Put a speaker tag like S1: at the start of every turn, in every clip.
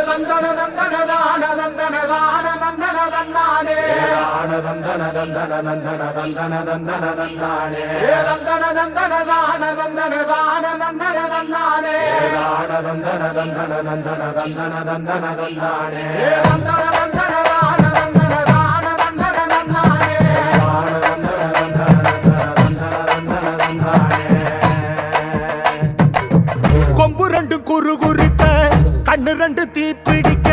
S1: தந்தன தந்தன தான தந்தன தான தந்தன தந்தானே தந்தன தந்தன தந்தன தந்தன தந்தன தந்தானே தந்தன தந்தன தான தந்தன தான தந்தன தந்தானே தந்தன தந்தன தந்தன தந்தன தந்தன தந்தானே தந்தன தந்தன தான தந்தன தான தந்தன தந்தானே தந்தன தந்தன தந்தன தந்தன தந்தானே கொம்பு ரெண்டு குறு குறுக்க கண்ணு ரெண்டு தீ பிடிக்க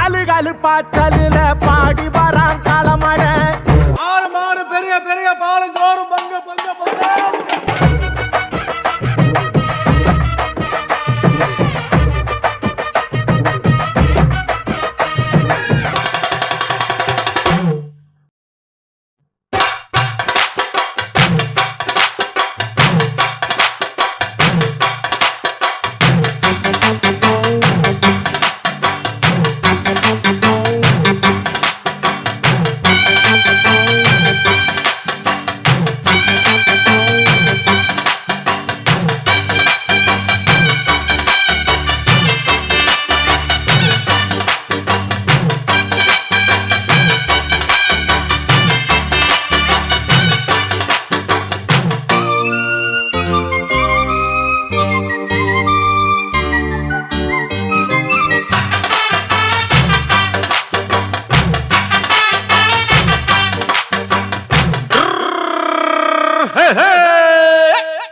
S1: அழுகலு பாச்சலுல பாடி வரான் களமட
S2: ஆறு மாறு பெரிய பெரிய பாலு ஜோறும் பங்க பங்க பங்க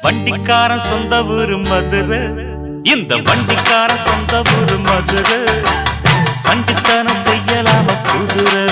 S3: வண்டிக்காரன் சொந்த ஊரு மதுரை, இந்த வண்டிக்காரன் சொந்த ஊரு மதுரை. சண்டித்தனம் செய்யலாம குதிரை